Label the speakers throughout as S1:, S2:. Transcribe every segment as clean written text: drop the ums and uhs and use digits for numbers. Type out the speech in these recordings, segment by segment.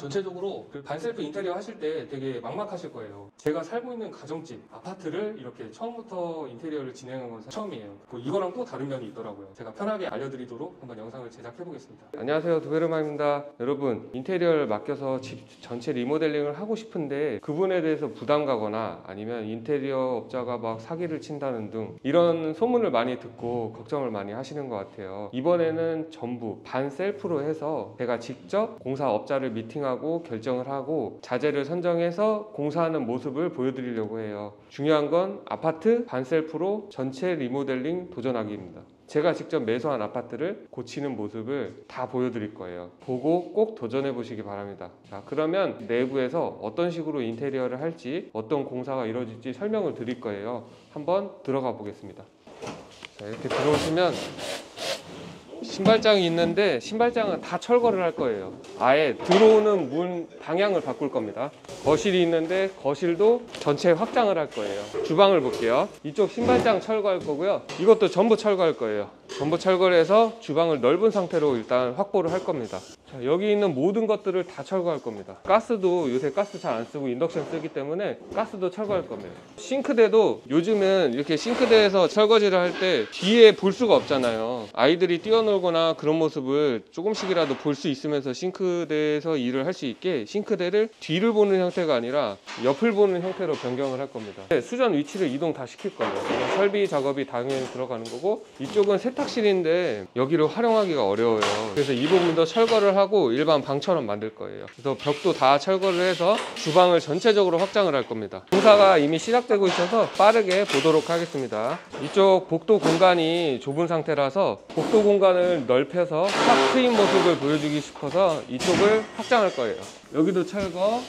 S1: 전체적으로 그 반셀프 인테리어 하실 때 되게 막막하실 거예요. 제가 살고 있는 가정집, 아파트를 이렇게 처음부터 인테리어를 진행한 건 처음이에요. 이거랑 또 다른 면이 있더라고요. 제가 편하게 알려드리도록 한번 영상을 제작해 보겠습니다. 안녕하세요, 두베르만입니다. 여러분, 인테리어를 맡겨서 집 전체 리모델링을 하고 싶은데 그분에 대해서 부담 가거나 아니면 인테리어 업자가 막 사기를 친다는 등 이런 소문을 많이 듣고 걱정을 많이 하시는 것 같아요. 이번에는 전부 반셀프로 해서 제가 직접 공사업자를 미팅하고 결정을 하고 자재를 선정해서 공사하는 모습을 보여드리려고 해요. 중요한 건 아파트 반셀프로 전체 리모델링 도전하기입니다. 제가 직접 매수한 아파트를 고치는 모습을 다 보여드릴 거예요. 보고 꼭 도전해 보시기 바랍니다. 자, 그러면 내부에서 어떤 식으로 인테리어를 할지, 어떤 공사가 이루어질지 설명을 드릴 거예요. 한번 들어가 보겠습니다. 자, 이렇게 들어오시면 신발장이 있는데 신발장은 다 철거를 할 거예요. 아예 들어오는 문 방향을 바꿀 겁니다. 거실이 있는데 거실도 전체 확장을 할 거예요. 주방을 볼게요. 이쪽 신발장 철거할 거고요. 이것도 전부 철거할 거예요. 전부 철거를 해서 주방을 넓은 상태로 일단 확보를 할 겁니다. 자, 여기 있는 모든 것들을 다 철거할 겁니다. 가스도 요새 가스 잘 안 쓰고 인덕션 쓰기 때문에 가스도 철거할 겁니다. 싱크대도 요즘은 이렇게 싱크대에서 설거지를 할 때 뒤에 볼 수가 없잖아요. 아이들이 뛰어놀거나 그런 모습을 조금씩이라도 볼 수 있으면서 싱크대에서 일을 할 수 있게 싱크대를 뒤를 보는 형태가 아니라 옆을 보는 형태로 변경을 할 겁니다. 수전 위치를 이동 다 시킬 거예요. 설비 작업이 당연히 들어가는 거고, 이쪽은 세탁실인데 여기를 활용하기가 어려워요. 그래서 이 부분도 철거를 하고 일반 방처럼 만들 거예요. 그래서 벽도 다 철거를 해서 주방을 전체적으로 확장을 할 겁니다. 공사가 이미 시작되고 있어서 빠르게 보도록 하겠습니다. 이쪽 복도 공간이 좁은 상태라서 복도 공간을 넓혀서 탁 트인 모습을 보여주기 싶어서 이쪽을 확장할 거예요. 여기도 철거.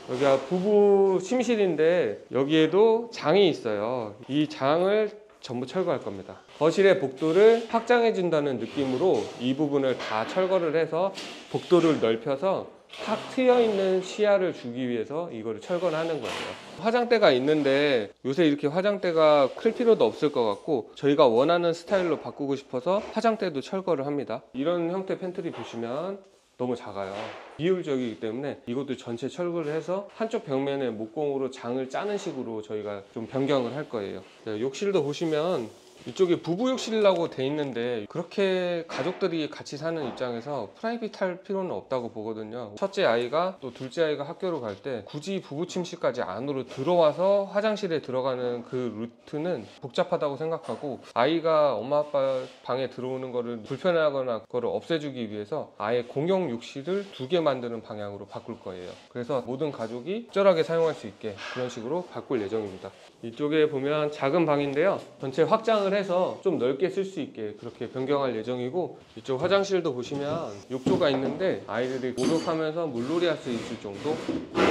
S1: 여기가 부부 침실인데 여기에도 장이 있어요. 이 장을 전부 철거할 겁니다. 거실의 복도를 확장해 준다는 느낌으로 이 부분을 다 철거를 해서 복도를 넓혀서 탁 트여 있는 시야를 주기 위해서 이거를 철거를 하는 거예요. 화장대가 있는데 요새 이렇게 화장대가 클 필요도 없을 것 같고 저희가 원하는 스타일로 바꾸고 싶어서 화장대도 철거를 합니다. 이런 형태 팬트리 보시면 너무 작아요. 비효율적이기 때문에 이것도 전체 철거를 해서 한쪽 벽면에 목공으로 장을 짜는 식으로 저희가 좀 변경을 할 거예요. 욕실도 보시면 이쪽에 부부 욕실이라고 돼 있는데 그렇게 가족들이 같이 사는 입장에서 프라이빗할 필요는 없다고 보거든요. 첫째 아이가 또 둘째 아이가 학교로 갈 때 굳이 부부 침실까지 안으로 들어와서 화장실에 들어가는 그 루트는 복잡하다고 생각하고, 아이가 엄마 아빠 방에 들어오는 거를 불편해하거나 그거를 없애주기 위해서 아예 공용 욕실을 2개 만드는 방향으로 바꿀 거예요. 그래서 모든 가족이 적절하게 사용할 수 있게 그런 식으로 바꿀 예정입니다. 이쪽에 보면 작은 방인데요, 전체 확장을 해서 좀 넓게 쓸 수 있게 그렇게 변경할 예정이고, 이쪽 화장실도 보시면 욕조가 있는데 아이들이 목욕하면서 물놀이 할 수 있을 정도,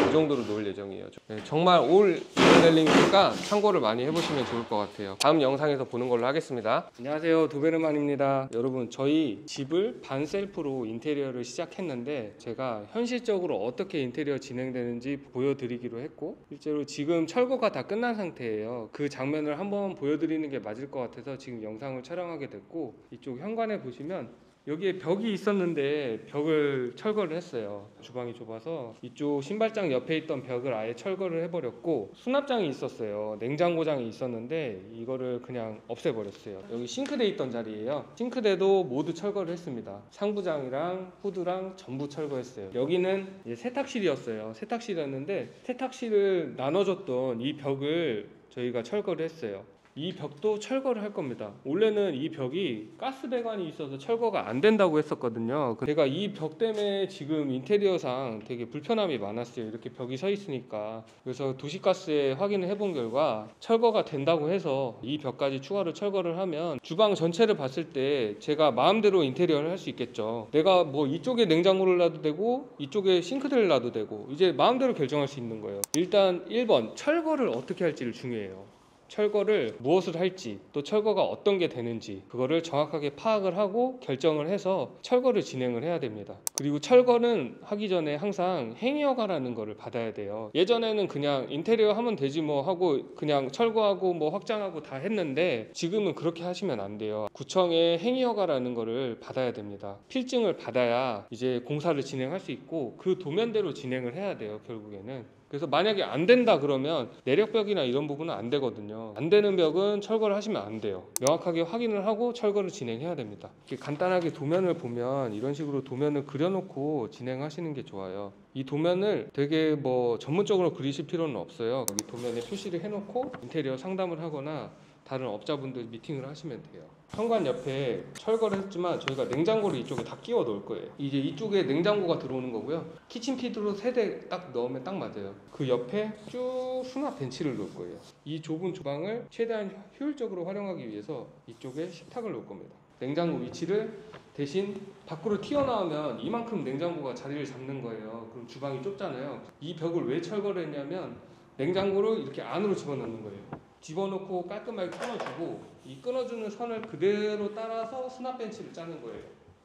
S1: 이 정도로 놓을 예정이에요. 정말 올 리모델링이니까 참고를 많이 해보시면 좋을 것 같아요. 다음 영상에서 보는 걸로 하겠습니다. 안녕하세요, 두베르만입니다. 여러분, 저희 집을 반셀프로 인테리어를 시작했는데 제가 현실적으로 어떻게 인테리어 진행되는지 보여드리기로 했고, 실제로 지금 철거가 다 끝난 상태예요. 그 장면을 한번 보여드리는 게 맞을 것 같아서 지금 영상을 촬영하게 됐고, 이쪽 현관에 보시면 여기에 벽이 있었는데 벽을 철거를 했어요. 주방이 좁아서 이쪽 신발장 옆에 있던 벽을 아예 철거를 해버렸고, 수납장이 있었어요. 냉장고장이 있었는데 이거를 그냥 없애버렸어요. 여기 싱크대 있던 자리예요. 싱크대도 모두 철거를 했습니다. 상부장이랑 후드랑 전부 철거했어요. 여기는 이제 세탁실이었어요. 세탁실이었는데 세탁실을 나눠줬던 이 벽을 저희가 철거를 했어요. 이 벽도 철거를 할 겁니다. 원래는 이 벽이 가스 배관이 있어서 철거가 안 된다고 했었거든요. 제가 이 벽 때문에 지금 인테리어상 되게 불편함이 많았어요. 이렇게 벽이 서 있으니까. 그래서 도시가스에 확인을 해본 결과 철거가 된다고 해서 이 벽까지 추가로 철거를 하면 주방 전체를 봤을 때 제가 마음대로 인테리어를 할 수 있겠죠. 내가 뭐 이쪽에 냉장고를 놔도 되고 이쪽에 싱크대를 놔도 되고 이제 마음대로 결정할 수 있는 거예요. 일단 1번 철거를 어떻게 할지를 중요해요. 철거를 무엇을 할지, 또 철거가 어떤 게 되는지 그거를 정확하게 파악을 하고 결정을 해서 철거를 진행을 해야 됩니다. 그리고 철거는 하기 전에 항상 행위허가라는 거를 받아야 돼요. 예전에는 그냥 인테리어 하면 되지 뭐 하고 그냥 철거하고 뭐 확장하고 다 했는데 지금은 그렇게 하시면 안 돼요. 구청에 행위허가라는 거를 받아야 됩니다. 필증을 받아야 이제 공사를 진행할 수 있고 그 도면대로 진행을 해야 돼요, 결국에는. 그래서 만약에 안 된다 그러면 내력벽이나 이런 부분은 안 되거든요. 안 되는 벽은 철거를 하시면 안 돼요. 명확하게 확인을 하고 철거를 진행해야 됩니다. 이렇게 간단하게 도면을 보면 이런 식으로 도면을 그려놓고 진행하시는 게 좋아요. 이 도면을 되게 뭐 전문적으로 그리실 필요는 없어요. 여기 도면에 표시를 해놓고 인테리어 상담을 하거나 다른 업자분들 미팅을 하시면 돼요. 현관 옆에 철거를 했지만 저희가 냉장고를 이쪽에 다 끼워 놓을 거예요. 이제 이쪽에 냉장고가 들어오는 거고요. 키친피드로 3대 딱 넣으면 딱 맞아요. 그 옆에 쭉 수납 벤치를 놓을 거예요. 이 좁은 주방을 최대한 효율적으로 활용하기 위해서 이쪽에 식탁을 놓을 겁니다. 냉장고 위치를 대신 밖으로 튀어나오면 이만큼 냉장고가 자리를 잡는 거예요. 그럼 주방이 좁잖아요. 이 벽을 왜 철거를 했냐면 냉장고를 이렇게 안으로 집어넣는 거예요. 집어넣고 깔끔하게 끊어주고 이 끊어주는 선을 그대로 따라서 수납 벤치를 짜는 거예요.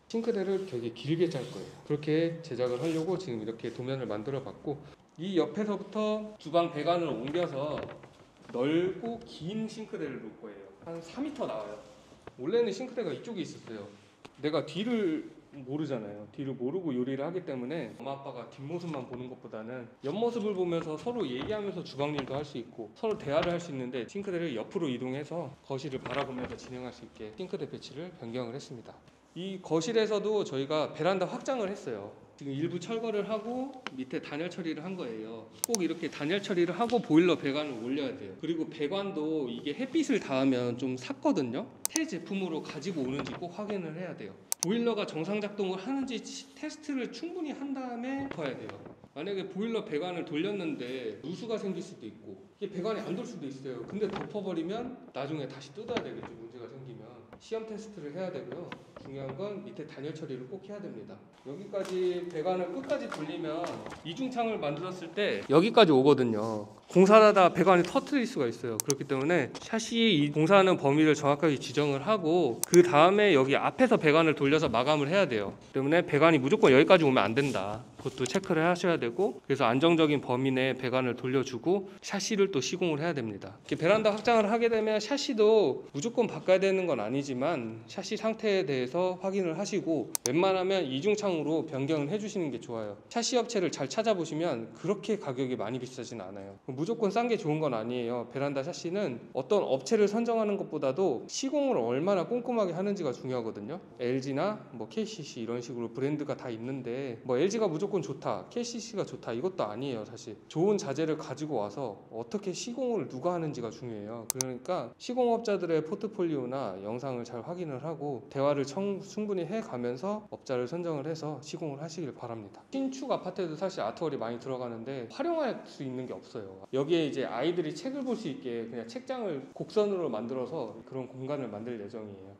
S1: 싱크대를 되게 길게 짤 거예요. 그렇게 제작을 하려고 지금 이렇게 도면을 만들어 봤고 이 옆에서부터 주방 배관을 옮겨서 넓고 긴 싱크대를 놓을 거예요. 한 4m 나와요. 원래는 싱크대가 이쪽에 있었어요. 내가 뒤를 모르잖아요. 뒤를 모르고 요리를 하기 때문에 엄마 아빠가 뒷모습만 보는 것보다는 옆모습을 보면서 서로 얘기하면서 주방 일도 할 수 있고 서로 대화를 할 수 있는데 싱크대를 옆으로 이동해서 거실을 바라보면서 진행할 수 있게 싱크대 배치를 변경을 했습니다. 이 거실에서도 저희가 베란다 확장을 했어요. 지금 일부 철거를 하고 밑에 단열 처리를 한 거예요. 꼭 이렇게 단열 처리를 하고 보일러 배관을 올려야 돼요. 그리고 배관도 이게 햇빛을 닿으면 좀 샀거든요. 새 제품으로 가지고 오는지 꼭 확인을 해야 돼요. 보일러가 정상 작동을 하는지 테스트를 충분히 한 다음에 덮어야 돼요. 만약에 보일러 배관을 돌렸는데 누수가 생길 수도 있고 이게 배관이 안 돌 수도 있어요. 근데 덮어버리면 나중에 다시 뜯어야 되겠죠. 문제가 생기면 시험 테스트를 해야 되고요. 중요한 건 밑에 단열 처리를 꼭 해야 됩니다. 여기까지 배관을 끝까지 돌리면 이중창을 만들었을 때 여기까지 오거든요. 공사하다 배관이 터트릴 수가 있어요. 그렇기 때문에 샤시 공사하는 범위를 정확하게 지정을 하고 그 다음에 여기 앞에서 배관을 돌려서 마감을 해야 돼요. 때문에 배관이 무조건 여기까지 오면 안 된다. 그것도 체크를 하셔야 되고 그래서 안정적인 범위 내에 배관을 돌려주고 샤시를 또 시공을 해야 됩니다. 이렇게 베란다 확장을 하게 되면 샤시도 무조건 바꿔야 되는 건 아니지만 샤시 상태에 대해서 확인을 하시고 웬만하면 이중창으로 변경을 해주시는 게 좋아요. 샤시 업체를 잘 찾아보시면 그렇게 가격이 많이 비싸진 않아요. 무조건 싼 게 좋은 건 아니에요. 베란다 샤시는 어떤 업체를 선정하는 것보다도 시공을 얼마나 꼼꼼하게 하는지가 중요하거든요. LG나 뭐 KCC 이런 식으로 브랜드가 다 있는데 뭐 LG가 무조건 좋다, KCC가 좋다 이것도 아니에요. 사실 좋은 자재를 가지고 와서 어떻게 시공을 누가 하는지가 중요해요. 그러니까 시공업자들의 포트폴리오나 영상을 잘 확인을 하고 대화를 충분히 해가면서 업자를 선정을 해서 시공을 하시길 바랍니다. 신축 아파트에도 사실 아트월이 많이 들어가는데 활용할 수 있는 게 없어요. 여기에 이제 아이들이 책을 볼 수 있게 그냥 책장을 곡선으로 만들어서 그런 공간을 만들 예정이에요.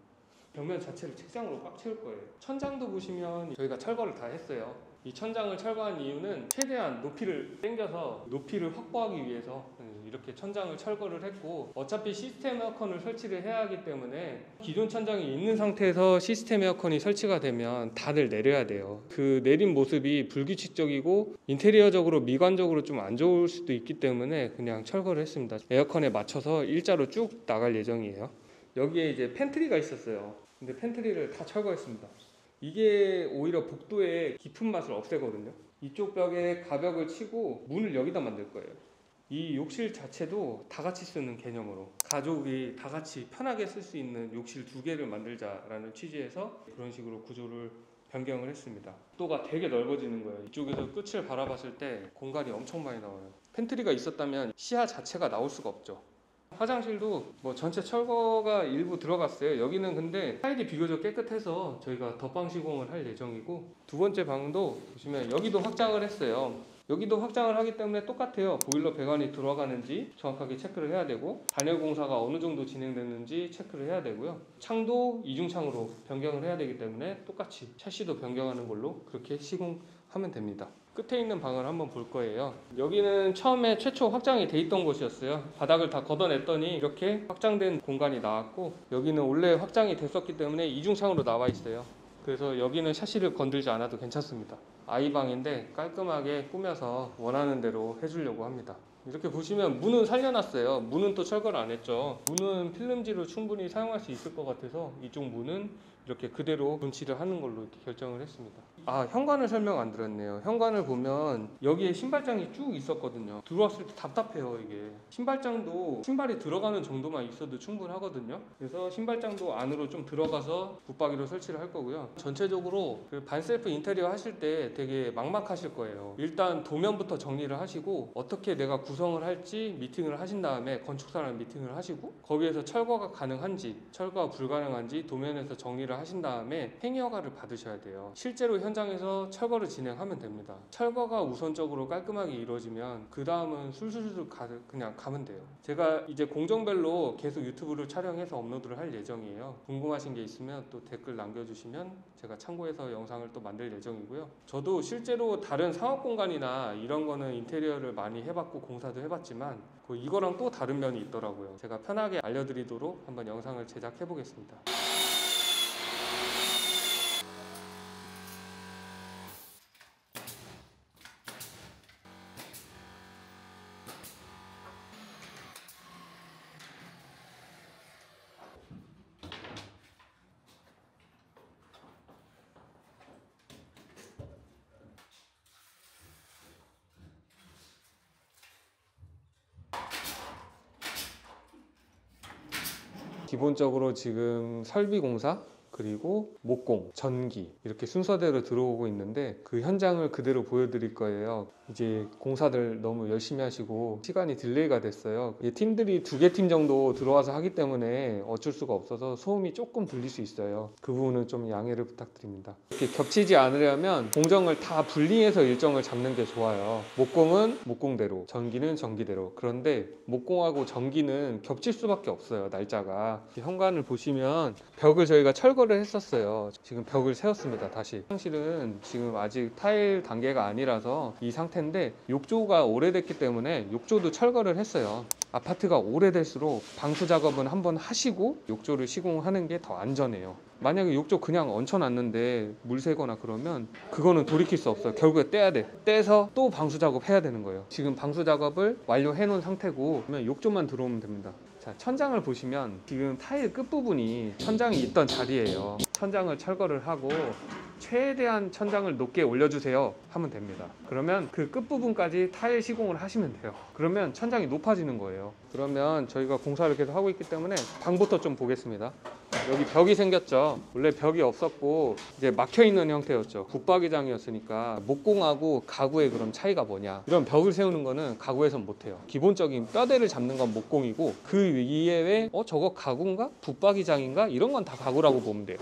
S1: 벽면 자체를 책장으로 꽉 채울 거예요. 천장도 보시면 저희가 철거를 다 했어요. 이 천장을 철거한 이유는 최대한 높이를 당겨서 높이를 확보하기 위해서 이렇게 천장을 철거를 했고 어차피 시스템 에어컨을 설치를 해야 하기 때문에 기존 천장이 있는 상태에서 시스템 에어컨이 설치가 되면 다들 내려야 돼요. 그 내린 모습이 불규칙적이고 인테리어적으로 미관적으로 좀 안 좋을 수도 있기 때문에 그냥 철거를 했습니다. 에어컨에 맞춰서 일자로 쭉 나갈 예정이에요. 여기에 이제 팬트리가 있었어요. 근데 팬트리를 다 철거했습니다. 이게 오히려 복도의 깊은 맛을 없애거든요. 이쪽 벽에 가벽을 치고 문을 여기다 만들 거예요. 이 욕실 자체도 다 같이 쓰는 개념으로 가족이 다 같이 편하게 쓸 수 있는 욕실 2개를 만들자라는 취지에서 그런 식으로 구조를 변경을 했습니다. 복도가 되게 넓어지는 거예요. 이쪽에서 끝을 바라봤을 때 공간이 엄청 많이 나와요. 팬트리가 있었다면 시야 자체가 나올 수가 없죠. 화장실도 뭐 전체 철거가 일부 들어갔어요. 여기는 근데 타일이 비교적 깨끗해서 저희가 덧방 시공을 할 예정이고 두 번째 방도 보시면 여기도 확장을 했어요. 여기도 확장을 하기 때문에 똑같아요. 보일러 배관이 들어가는지 정확하게 체크를 해야 되고 단열 공사가 어느 정도 진행됐는지 체크를 해야 되고요. 창도 이중창으로 변경을 해야 되기 때문에 똑같이 샤시도 변경하는 걸로 그렇게 시공하면 됩니다. 끝에 있는 방을 한번 볼 거예요. 여기는 처음에 최초 확장이 돼 있던 곳이었어요. 바닥을 다 걷어냈더니 이렇게 확장된 공간이 나왔고 여기는 원래 확장이 됐었기 때문에 이중창으로 나와 있어요. 그래서 여기는 샤시를 건들지 않아도 괜찮습니다. 아이방인데 깔끔하게 꾸며서 원하는 대로 해주려고 합니다. 이렇게 보시면 문은 살려놨어요. 문은 또 철거를 안 했죠. 문은 필름지로 충분히 사용할 수 있을 것 같아서 이쪽 문은 이렇게 그대로 분칠을 하는 걸로 이렇게 결정을 했습니다. 아, 현관을 설명 안 드렸네요. 현관을 보면 여기에 신발장이 쭉 있었거든요. 들어왔을 때 답답해요. 이게 신발장도 신발이 들어가는 정도만 있어도 충분하거든요. 그래서 신발장도 안으로 좀 들어가서 붙박이로 설치를 할 거고요. 전체적으로 그 반셀프 인테리어 하실 때 되게 막막하실 거예요. 일단 도면부터 정리를 하시고 어떻게 내가 구성을 할지 미팅을 하신 다음에 건축사랑 미팅을 하시고 거기에서 철거가 가능한지 철거가 불가능한지 도면에서 정리를 하신 다음에 행위허가를 받으셔야 돼요. 실제로 현장에서 철거를 진행하면 됩니다. 철거가 우선적으로 깔끔하게 이루어지면 그 다음은 술술술 그냥 가면 돼요. 제가 이제 공정별로 계속 유튜브를 촬영해서 업로드를 할 예정이에요. 궁금하신 게 있으면 또 댓글 남겨주시면 제가 참고해서 영상을 또 만들 예정이고요. 저도 실제로 다른 상업공간이나 이런 거는 인테리어를 많이 해봤고 공사도 해봤지만 이거랑 또 다른 면이 있더라고요. 제가 편하게 알려드리도록 한번 영상을 제작해 보겠습니다. 기본적으로 지금 설비 공사 그리고 목공, 전기 이렇게 순서대로 들어오고 있는데 그 현장을 그대로 보여드릴 거예요. 이제 공사들 너무 열심히 하시고 시간이 딜레이가 됐어요. 팀들이 2개 팀 정도 들어와서 하기 때문에 어쩔 수가 없어서 소음이 조금 들릴 수 있어요. 그 부분은 좀 양해를 부탁드립니다. 이렇게 겹치지 않으려면 공정을 다 분리해서 일정을 잡는 게 좋아요. 목공은 목공대로, 전기는 전기대로. 그런데 목공하고 전기는 겹칠 수밖에 없어요, 날짜가. 현관을 보시면 벽을 저희가 철거를 했었어요. 지금 벽을 세웠습니다. 다시 화장실은 지금 아직 타일 단계가 아니라서 이 상태인데 욕조가 오래됐기 때문에 욕조도 철거를 했어요. 아파트가 오래될수록 방수 작업은 한번 하시고 욕조를 시공하는 게 더 안전해요. 만약에 욕조 그냥 얹혀놨는데 물 새거나 그러면 그거는 돌이킬 수 없어요. 결국에 떼야 돼. 떼서 또 방수 작업 해야 되는 거예요. 지금 방수 작업을 완료해 놓은 상태고 그러면 욕조만 들어오면 됩니다. 자, 천장을 보시면 지금 타일 끝부분이 천장이 있던 자리예요. 천장을 철거를 하고 최대한 천장을 높게 올려주세요 하면 됩니다. 그러면 그 끝부분까지 타일 시공을 하시면 돼요. 그러면 천장이 높아지는 거예요. 그러면 저희가 공사를 계속 하고 있기 때문에 방부터 좀 보겠습니다. 여기 벽이 생겼죠. 원래 벽이 없었고 이제 막혀있는 형태였죠. 붙박이장이었으니까 목공하고 가구의 그럼 차이가 뭐냐, 이런 벽을 세우는 거는 가구에선 못해요. 기본적인 뼈대를 잡는 건 목공이고 그 이외에 저거 가구인가? 붙박이장인가? 이런 건 다 가구라고 보면 돼요.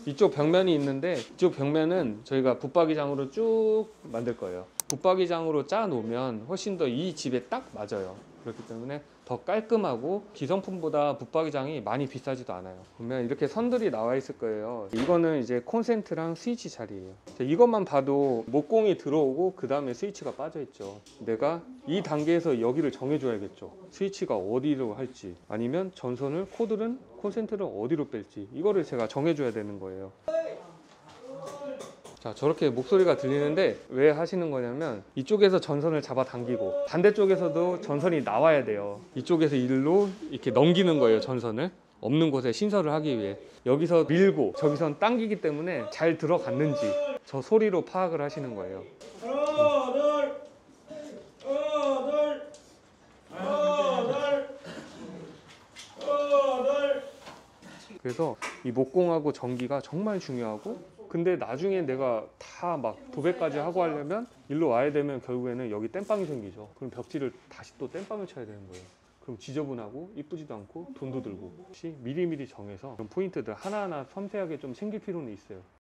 S1: 이쪽 벽면이 있는데 이쪽 벽면은 저희가 붙박이장으로 쭉 만들 거예요. 붙박이장으로 짜 놓으면 훨씬 더 이 집에 딱 맞아요. 그렇기 때문에 더 깔끔하고 기성품보다 붙박이장이 많이 비싸지도 않아요. 보면 이렇게 선들이 나와 있을 거예요. 이거는 이제 콘센트랑 스위치 자리예요. 이것만 봐도 목공이 들어오고 그 다음에 스위치가 빠져 있죠. 내가 이 단계에서 여기를 정해줘야겠죠. 스위치가 어디로 할지, 아니면 전선을 코드는 콘센트를 어디로 뺄지, 이거를 제가 정해줘야 되는 거예요. 자, 저렇게 목소리가 들리는데 왜 하시는 거냐면 이쪽에서 전선을 잡아 당기고 반대쪽에서도 전선이 나와야 돼요. 이쪽에서 일로 이렇게 넘기는 거예요. 전선을 없는 곳에 신설을 하기 위해 여기서 밀고 저기선 당기기 때문에 잘 들어갔는지 저 소리로 파악을 하시는 거예요. 하나, 둘, 하나, 둘, 하나, 둘. 그래서 이 목공하고 전기가 정말 중요하고, 근데 나중에 내가 다 막 도배까지 하고 하려면 일로 와야 되면 결국에는 여기 땜빵이 생기죠. 그럼 벽지를 다시 또 땜빵을 쳐야 되는 거예요. 그럼 지저분하고 이쁘지도 않고 돈도 들고. 혹시 미리미리 정해서 그런 포인트들 하나하나 섬세하게 좀 챙길 필요는 있어요.